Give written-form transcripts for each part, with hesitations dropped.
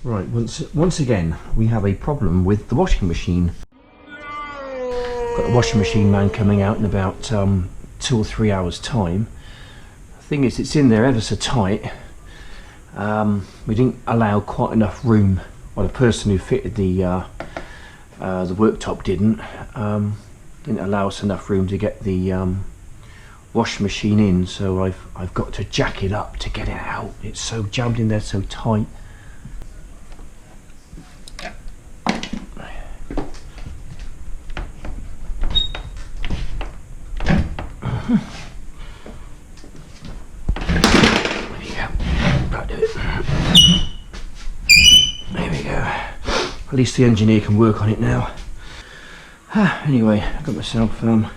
Right, once again we have a problem with the washing machine. Got the washing machine man coming out in about 2 or 3 hours time. The thing is, it's in there ever so tight. We didn't allow quite enough room, well, the person who fitted the worktop didn't allow us enough room to get the washing machine in, so I've got to jack it up to get it out. It's so jammed in there, so tight. There we go. At least the engineer can work on it now. Anyway, I got myself a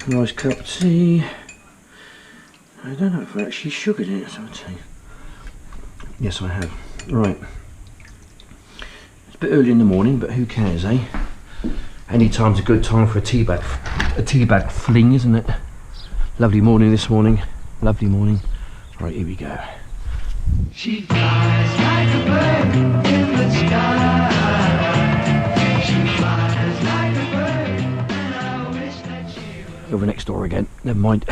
nice cup of tea. I don't know if I actually sugared it, so I'll tell you. Yes, I have. Right. It's a bit early in the morning, but who cares, eh? Any time's a good time for a tea bag fling, isn't it? Lovely morning this morning. Lovely morning. Right, here we go. She flies like a bird in the sky. She flies like a bird, and I wish that she would. Over next door again. Never mind.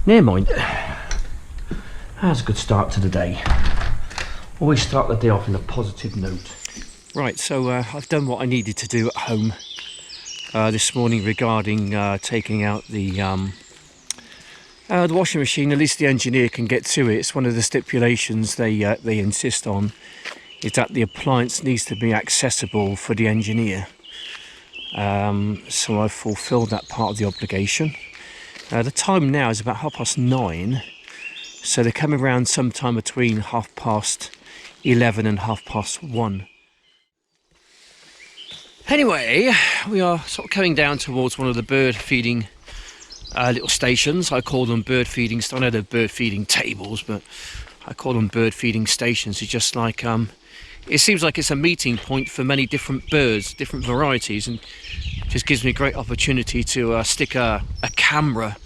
Never mind. That's a good start to the day. Always start the day off in a positive note. Right, so I've done what I needed to do at home this morning regarding taking out the washing machine. At least the engineer can get to it. It's one of the stipulations they insist on, is that the appliance needs to be accessible for the engineer. So I've fulfilled that part of the obligation. The time now is about 9:30, so they're coming around sometime between 11:30 and 1:30. Anyway, we are sort of coming down towards one of the bird feeding little stations. I call them bird feeding. I know they're bird feeding tables, but I call them bird feeding stations. It's just like it seems like it's a meeting point for many different birds, different varieties, and just gives me a great opportunity to stick a camera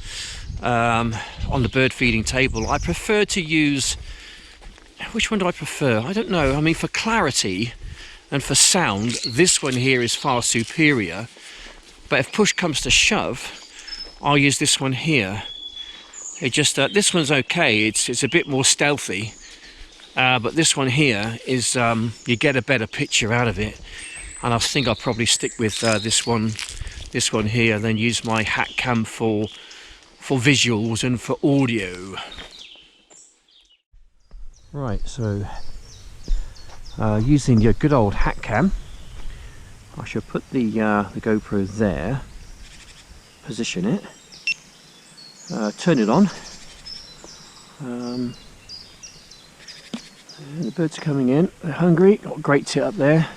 on the bird feeding table. I prefer to use, which one do I prefer? I don't know. I mean, for clarity and for sound, this one here is far superior, but if push comes to shove, I'll use this one here. It just this one's okay. It's a bit more stealthy, but this one here is you get a better picture out of it, and I think I'll probably stick with this one here, then use my hat cam for visuals and for audio. Right, so using your good old hat cam, I should put the GoPro there. Position it, turn it on, and the birds are coming in, they're hungry, got a great tit up there,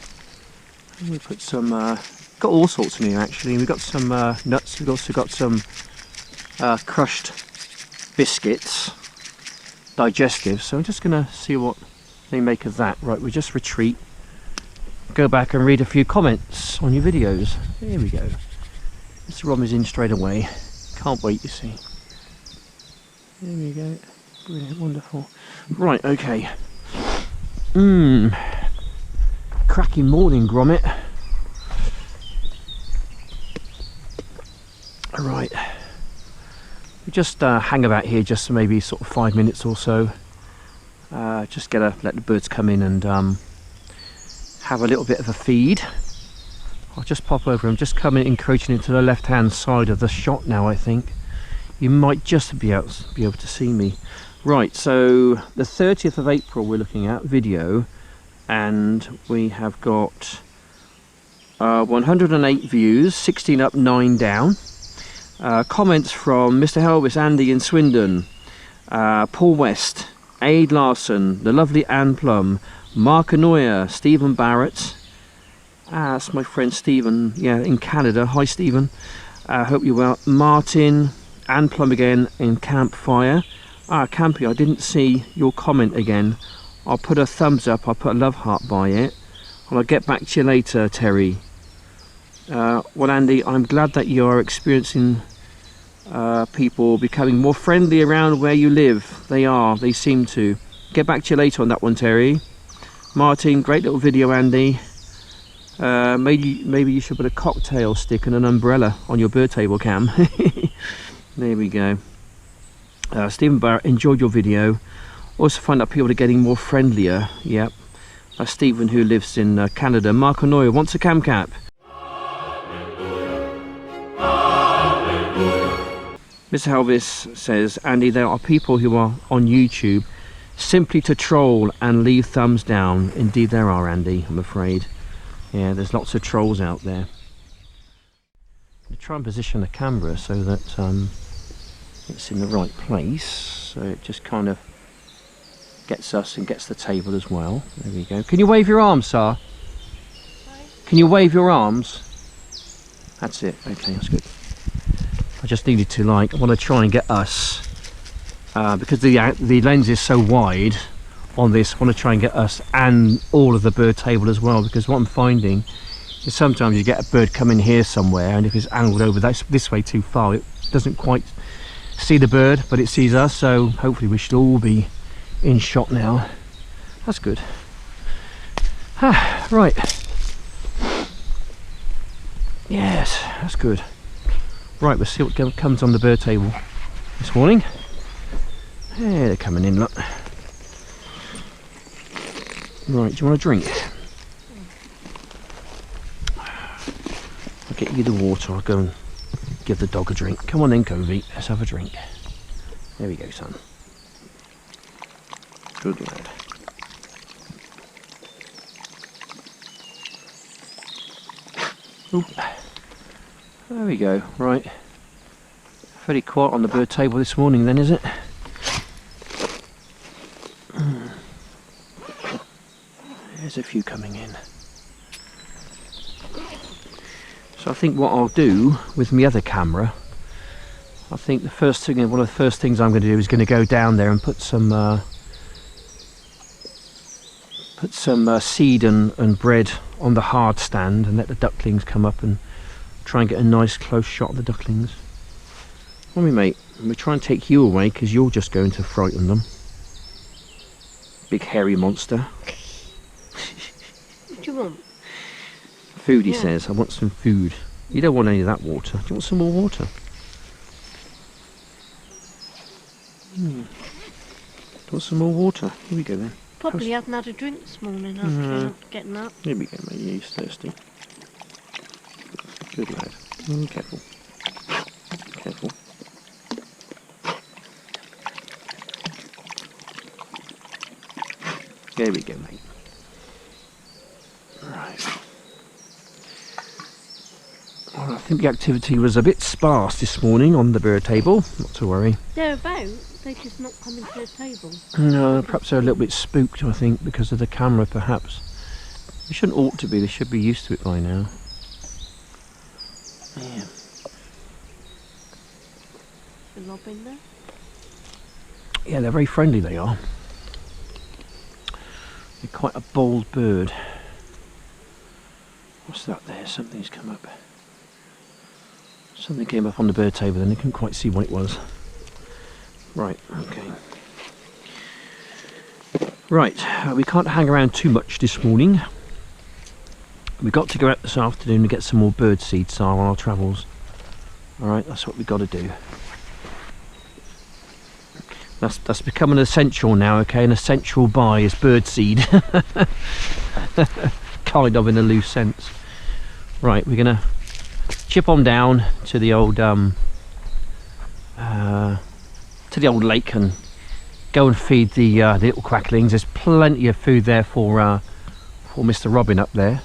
and we put some, got all sorts in here actually. We've got some nuts, we've also got some crushed biscuits, digestive, so I'm just going to see what they make of that. Right, we just retreat, go back and read a few comments on your videos. Here we go. Mr. Rom is in straight away. Can't wait, you see. There we go. Brilliant, wonderful. Right, okay. Cracking morning, Gromit. Right. We just hang about here just for maybe sort of 5 minutes or so. Just let the birds come in and have a little bit of a feed. I'll just pop over. I'm just encroaching into the left hand side of the shot now. I think you might just be able to see me. Right, so the 30th of April we're looking at video, and we have got 108 views, 16 up, 9 down. Comments from Mr. Helvis, Andy in Swindon, Paul West, Aid Larson, the lovely Anne Plum, Mark Anoya, Stephen Barrett. That's my friend Stephen, yeah, in Canada. Hi Stephen, hope you're well. Martin, Anne Plum again in Campfire. Campy, I didn't see your comment again. I'll put a thumbs up, I'll put a love heart by it, and I'll get back to you later, Terry. Well, Andy, I'm glad that you are experiencing people becoming more friendly around where you live. They seem to. Get back to you later on that one, Terry. Martin, great little video, Andy. Maybe you should put a cocktail stick and an umbrella on your bird table cam. There we go. Stephen Barrett, enjoyed your video. Also find out people are getting more friendlier. Yep. That's Stephen, who lives in Canada. Mark Onoya wants a cam cap. Mr. Helvis says, Andy, there are people who are on YouTube simply to troll and leave thumbs down. Indeed there are, Andy, I'm afraid. Yeah, there's lots of trolls out there. I try and position the camera so that it's in the right place, so it just kind of gets us and gets the table as well. There we go. Can you wave your arms, Sar? Can you wave your arms? That's it. Okay, that's good. I just needed to, like, I want to try and get us, because the lens is so wide on this, I want to try and get us and all of the bird table as well, because what I'm finding is sometimes you get a bird come in here somewhere, and if it's angled over this way too far, it doesn't quite see the bird, but it sees us, so hopefully we should all be in shot now. That's good. Right. Yes, that's good. Right, we'll see what comes on the bird table this morning. Yeah, they're coming in, look. Right, do you want a drink? I'll get you the water. I'll go and give the dog a drink. Come on then, Covey, let's have a drink. There we go, son. Good lad. Oop. There we go, right. Very quiet on the bird table this morning then, is it? There's a few coming in. So I think what I'll do with my other camera, I think one of the first things I'm going to do is going to go down there and put some seed and bread on the hard stand and let the ducklings come up and try and get a nice close shot of the ducklings. Well, mate, we'll try and take you away because you're just going to frighten them. Big hairy monster. What do you want? Food, he says. I want some food. You don't want any of that water. Do you want some more water? Do you want some more water? Here we go then. Probably haven't had a drink this morning after getting up. Here we go, mate. He's thirsty. Good lad. Careful. Careful. There we go, mate. Right. Well, I think the activity was a bit sparse this morning on the bird table. Not to worry. They're about. They're just not coming to the table. No, perhaps they're a little bit spooked, I think, because of the camera, perhaps. They shouldn't ought to be. They should be used to it by now. Yeah. The lob in there? Yeah, they're very friendly, they are. They're quite a bold bird. What's that there? Something's come up. Something came up on the bird table and I couldn't quite see what it was. Right, okay. Right, we can't hang around too much this morning. We've got to go out this afternoon and get some more bird seed on our travels. Alright, that's what we've got to do. That's become an essential now, okay? An essential buy is bird seed. Kind of in a loose sense. Right, we're gonna chip on down to the old lake and go and feed the little quacklings. There's plenty of food there for Mr. Robin up there.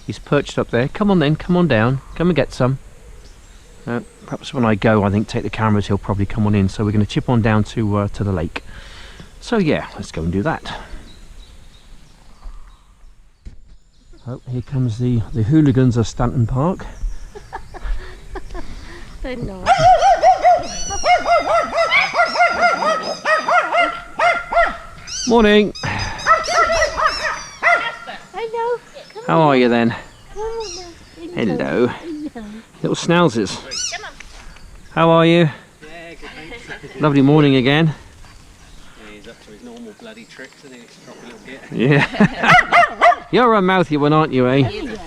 He's perched up there. Come on then, come on down, come and get some. Perhaps when I go, I think take the cameras, he'll probably come on in. So we're going to chip on down to the lake. So yeah, let's go and do that. Oh, here comes the hooligans of Stanton Park. They're not. Morning. Hello. How are you then? Come on now. Hello. Hello. Little Snailses. How are you? Yeah, good thanks. Lovely morning again. He's up to his normal bloody tricks, isn't he? He's proper Yeah. You're a mouthy one, aren't you, eh?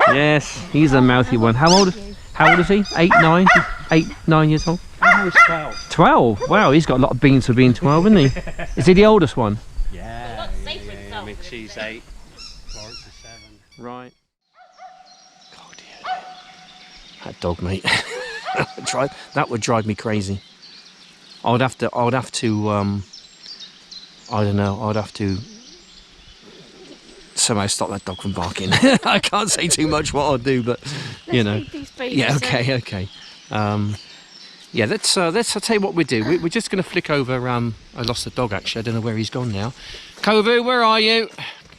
Yes, he's a mouthy one. How old is he? 8, 9? 8, 9 years old? I was 12. 12? Wow, he's got a lot of beans for being 12, hasn't he? Is he the oldest one? Yeah. Mitchie's 8. Florence is 7. Right. Oh dear. That dog, mate. That would drive me crazy. I'd have to I don't know, I'd have to somehow stop that dog from barking. I can't say too much what I'll do, but you know. Yeah, okay. Yeah, let's I'll tell you what we do. We're just going to flick over. I lost the dog actually. I don't know where he's gone now. Kovu, where are you?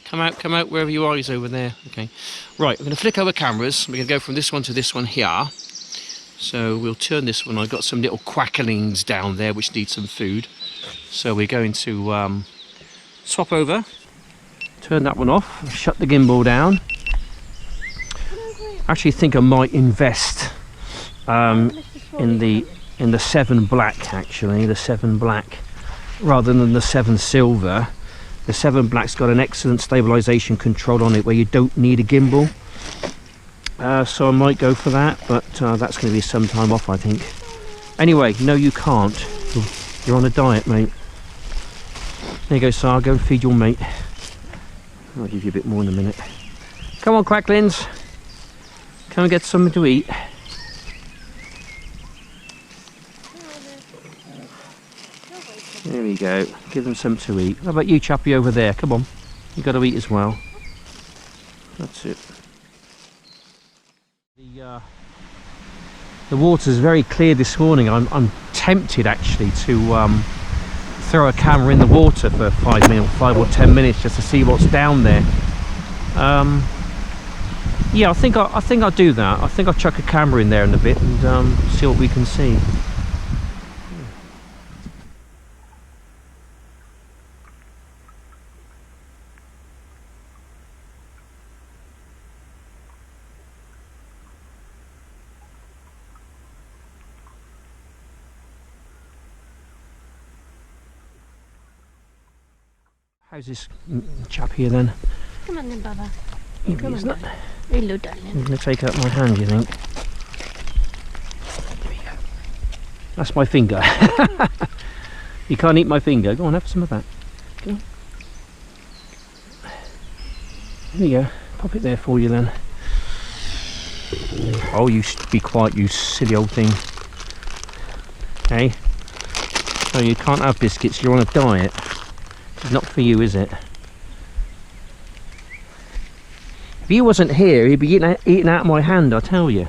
Come out, wherever you are. He's over there. Okay. Right, I'm going to flick over cameras. We're going to go from this one to this one here. So we'll turn this one. I've got some little quacklings down there which need some food. So we're going to swap over. Turn that one off. Shut the gimbal down. I actually think I might invest in the 7 black, actually, the 7 black rather than the 7 silver. The 7 black's got an excellent stabilization control on it where you don't need a gimbal. So I might go for that, but that's going to be some time off, I think. Anyway, no, you can't. You're on a diet, mate. There you go, Sar. Go and feed your mate. I'll give you a bit more in a minute. Come on, quacklings. Come and get something to eat. There we go. Give them something to eat. How about you, chappy, over there? Come on. You've got to eat as well. That's it. The water's very clear this morning. I'm tempted actually to throw a camera in the water for 5 or 10 minutes just to see what's down there. Yeah, I think I'll do that. I think I'll chuck a camera in there in a bit and see what we can see. How's this chap here then? Come on then, Baba. Come on. Hello, darling. I'm going to take out my hand, you think? There we go. That's my finger. You can't eat my finger. Go on, have some of that. Go on. There you go. Pop it there for you then. Oh, you be quiet, you silly old thing. Hey? Oh, you can't have biscuits. You're on a diet. It's not for you, is it? If he wasn't here, he'd be eating out of my hand, I tell you.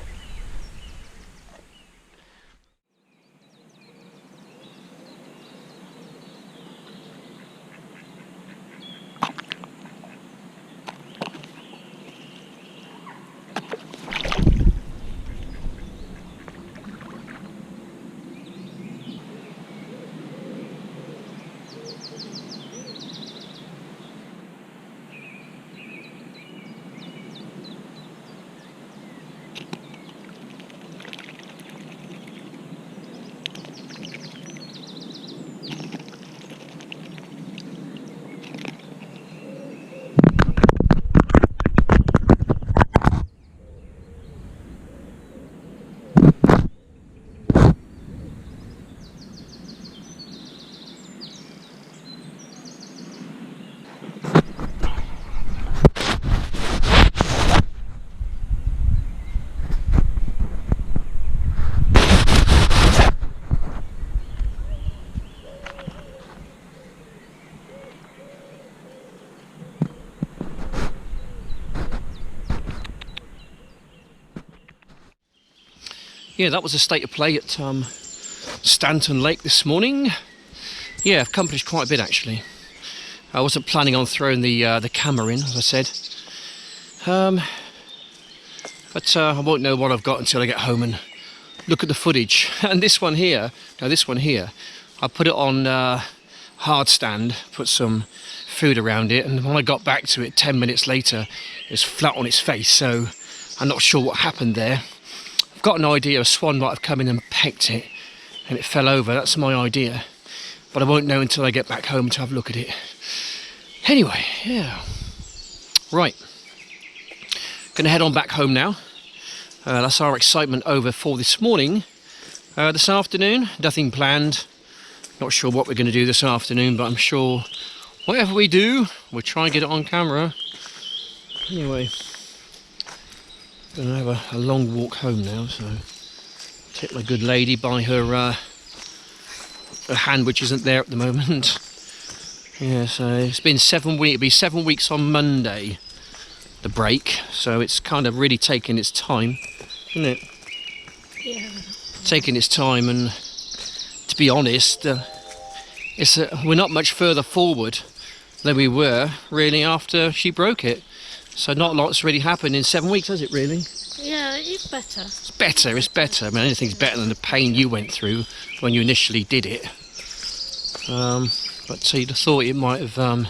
Yeah, that was a state of play at Stanton Lake this morning. Yeah, I've accomplished quite a bit actually. I wasn't planning on throwing the camera in, as I said. But I won't know what I've got until I get home and look at the footage. And this one here, I put it on hard stand, put some food around it, and when I got back to it 10 minutes later, it was flat on its face, so I'm not sure what happened there. I've got an idea a swan might have come in and pecked it and it fell over. That's my idea, but I won't know until I get back home to have a look at it. Anyway, yeah. Right. Gonna head on back home now. That's our excitement over for this morning. This afternoon, nothing planned. Not sure what we're going to do this afternoon, but I'm sure whatever we do, we'll try and get it on camera. Anyway, gonna have a long walk home now, so take my good lady by her hand, which isn't there at the moment. Yeah, so it's been 7 weeks. It'll be 7 weeks on Monday, the break. So it's kind of really taking its time, isn't it? Yeah. Taking its time, and to be honest, we're not much further forward than we were really after she broke it. So not a lot's really happened in 7 weeks, has it really? Yeah, it's better. It's better. I mean, anything's better than the pain you went through when you initially did it. But you'd have thought it might have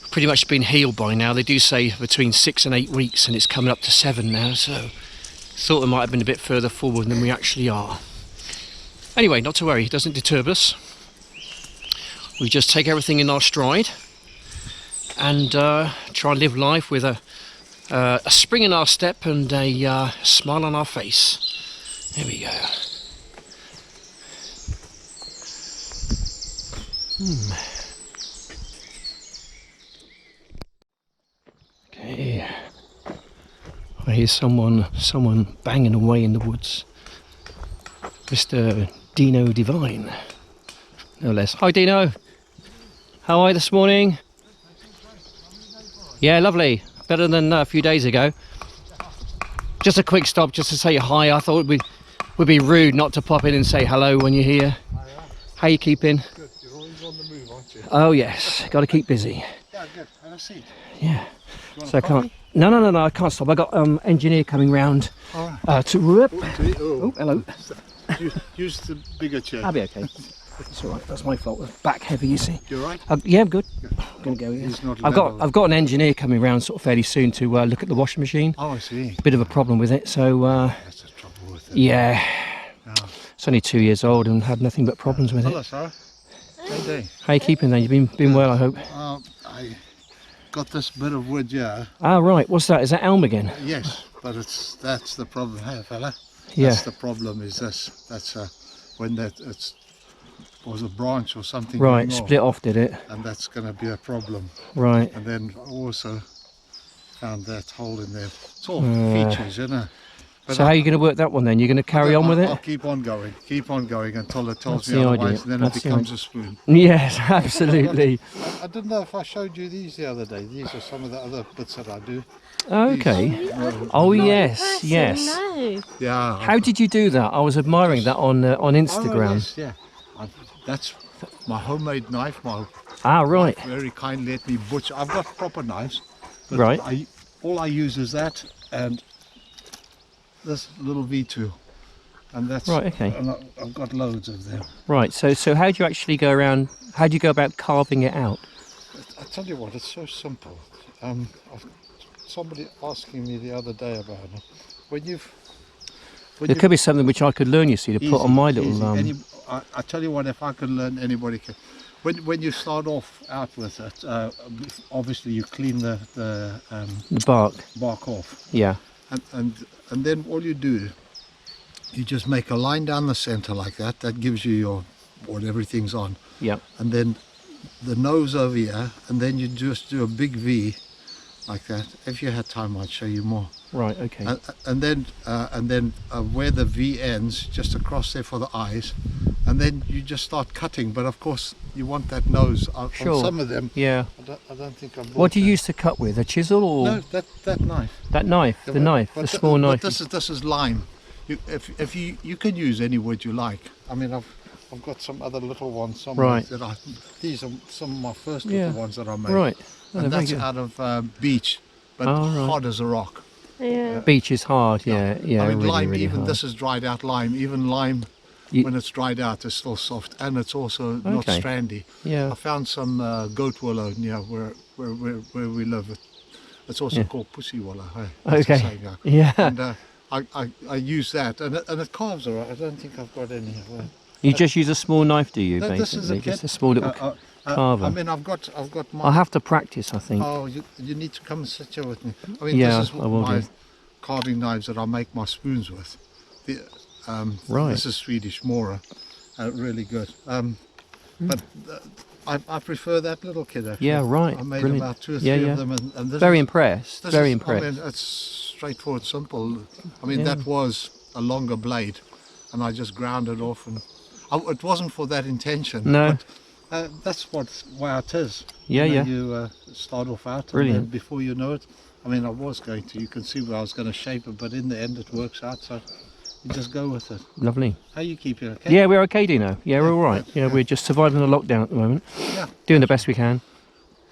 pretty much been healed by now. They do say between 6 and 8 weeks, and it's coming up to 7 now, so thought it might have been a bit further forward than we actually are. Anyway, not to worry, it doesn't disturb us. We just take everything in our stride and try and live life with a spring in our step and a smile on our face. There we go. Okay. I hear someone banging away in the woods. Mr. Dino Devine, no less. Hi Dino, how are you this morning? Yeah, lovely. Better than a few days ago. Just a quick stop just to say hi. I thought it would be rude not to pop in and say hello when you're here. How you keeping? Good. You're always on the move, aren't you? Oh yes, got to keep busy. Yeah, good. Have a seat. Yeah. You want So a I can't. coffee? No, I can't stop. I got engineer coming round All right. to whoop. Oh, Hello. use the bigger chair. I'll be okay. It's all right. That's my fault. Back heavy, you see. You all right? Yeah, I'm good. I'm gonna go. Yeah. He's not I've level. got an engineer coming round sort of fairly soon to look at the washing machine. Oh, I see. Bit of a problem with it, so That's the trouble with it. yeah. Yeah. It's only 2 years old and had nothing but problems with Hello, it. Sarah. Good day. How you keeping then? You've been well, I hope. I got this bit of wood here. Ah, right. What's that? Is that elm again? Yes, but that's the problem here, fella. Yeah. That's the problem. Is this? That's when that was a branch or something. Right. going off, Split off, did it? and that's going to be a problem. Right. And then I also found that hole in there. It's all features, you know. But So how are you going to work that one then? You're going to carry on with I'll it? keep on going until it tells That's me the otherwise, idea. and then That's it the becomes a spoon. Yes, absolutely. I didn't know if I showed you these the other day. These are some of the other bits that I do. Okay. Oh yes, yes. No. Yeah. How did you do that? I was admiring that on Instagram. yes, yeah. That's my homemade knife. My Ah, right. wife very kindly let me butcher. I've got proper knives. But Right. all I use is that and this little V2. And that's Right, okay. And I've got loads of them. Right. So how do you actually go around? How do you go about carving it out? I tell you what, it's so simple. Somebody asking me the other day about it. When There you've could be something which I could learn, you see, to put on my little. I tell you what, if I could learn, anybody can. When you start off out with it, obviously you clean the The bark. bark off, Yeah. and then all you do, you just make a line down the center like that. That gives you what everything's on, Yeah. and then the nose over here, and then you just do a big V, like that. If you had time, I'd show you more. Right. Okay. And then where the V ends, just across there for the eyes, and then you just start cutting. But of course, you want that nose on Sure. some of them. Yeah. I don't think I bought What do you that. use to cut with? A chisel or No, that knife. that knife? Yeah, The but- knife, but the th- small but knife. This is lime. If you can use any wood you like. I mean, I've got some other little ones somewhere Right. that these are some of my first Yeah. little ones that I made. Right. Oh, And very that's good. out of beech, but Oh, right. hard as a rock. Yeah. Beech is hard. Yeah. Yeah. I mean, really, lime, really even hard. this is dried out lime. Even lime, You- when it's dried out, is still soft, and it's also not Okay. strandy. Yeah. I found some goat willow near where we live. It's also Yeah. called pussy willow. Hey? That's the Okay. saying, yeah. Yeah. And I use that, and it carves alright. I don't think I've got any of that. You just use a small knife, do you? No, Basically, this is a just kit. a small little. carver. I mean, I've got my. I'll have to practice, I think. Oh, you need to come and sit here with me. I mean, Yeah, this is I will my do. carving knives that I make my spoons with. Right. This is Swedish Mora, really good. But I prefer that little kid actually. Yeah, right. I made Brilliant. about 2 or 3 Yeah, yeah. of them, and this Very is, impressed. this Very is- impressed. I mean, it's straightforward, simple. I mean, Yeah. that was a longer blade, and I just ground it off, and it wasn't for that intention. No. But, that's why it is. Yeah, you know, yeah. You start off out, Brilliant. and then before you know it, I mean, I was going to. You can see where I was going to shape it, but in the end, it works out. So you just go with it. Lovely. How you keep it? Okay. Yeah, we're okay, Dino. Yeah, we're all right. yeah, Yeah, yeah. we're just surviving the lockdown at the moment. Yeah. Doing the best we can.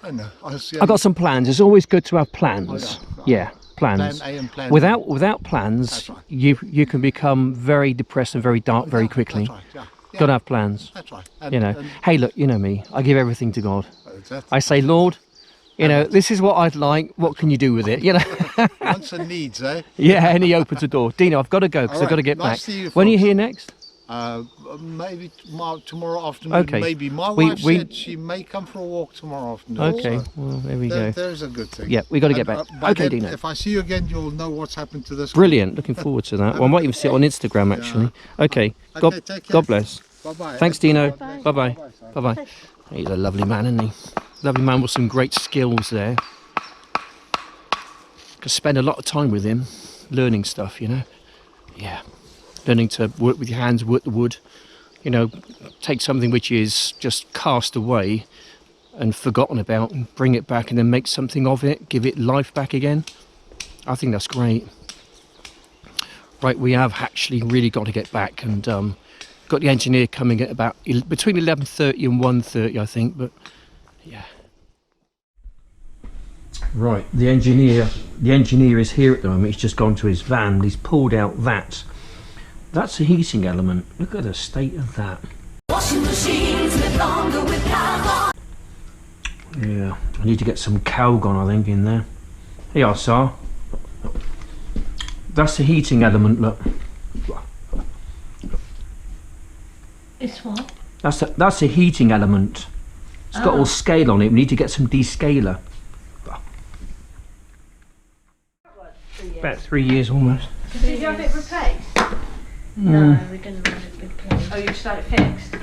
I know. I've got some plans. It's always good to have plans. Oh, yeah. Yeah, plans. Plan A and plan Without plans, That's right. you can become very depressed and very dark very quickly. That's right. Yeah. Yeah. Got to have plans. That's right. And, You know. and, Hey, look, you know me. I give everything to God. that's I say, Lord, you know, this is what I'd like. What can you do with it? You know. wants and needs, eh? Yeah, and he opens the door. Dino, I've got to go because All I've got to right, get nice back. to see you, When are you folks. here next? Maybe tomorrow afternoon. Okay. Maybe my We- wife we- said she may come for a walk tomorrow afternoon. Okay, so well, there we go. there's a good thing. Yeah, we got to get And, back. by Okay, then, Dino. If I see you again, you'll know what's happened to this. Brilliant. Looking forward to that. Well, I might even see it on Instagram, actually. Okay. God, take care. God bless. Bye bye. Thanks, Dino. Bye. Bye-bye. Bye-bye. He's a lovely man, isn't he? Lovely man with some great skills there. Could spend a lot of time with him, learning stuff, you know. Yeah. Learning to work with your hands, work the wood. You know, take something which is just cast away and forgotten about and bring it back and then make something of it, give it life back again. I think that's great. Right, we have actually really got to get back, and got the engineer coming at about between 11:30 and 1:30, I think, but yeah. Right, the engineer is here at the moment. He's just gone to his van. He's pulled out that. That's a heating element. Look at the state of that. Washing machines live longer with Calgon. Yeah, I need to get some Calgon, I think, in there. Here you are, sir. That's the heating element, look. It's what? That's a heating element. It's got all scale on it. We need to get some descaler. About 3 years almost. Did you have it replaced? No, we didn't have it replaced. Oh, you just had it fixed?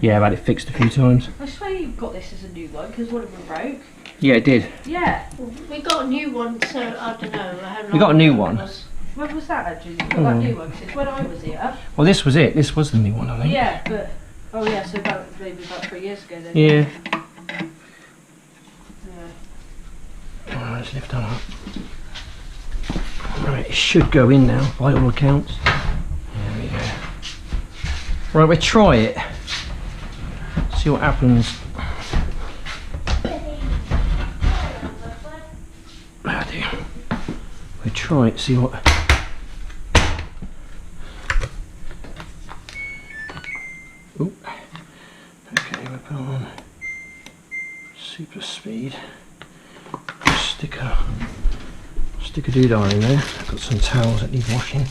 Yeah, I've had it fixed a few times. I swear you got this as a new one because one of them broke. Yeah, it did. Yeah. We got a new one, so I don't know. How We got a long new ago one. it was. When was that actually? You got that new one? 'Cause it's when I was here. Well, this was it. This was the new one, I think. Yeah, but... Oh yeah, so maybe about 3 years ago then. Yeah. Yeah. Alright, let's lift that up. Right, it should go in now, by all accounts. There we go. Right, we'll try it. See what happens. Ah, dear. We'll try it, see what... Oop. Okay, we'll put on super speed. Stick a doodah in there. I've got some towels that need washing.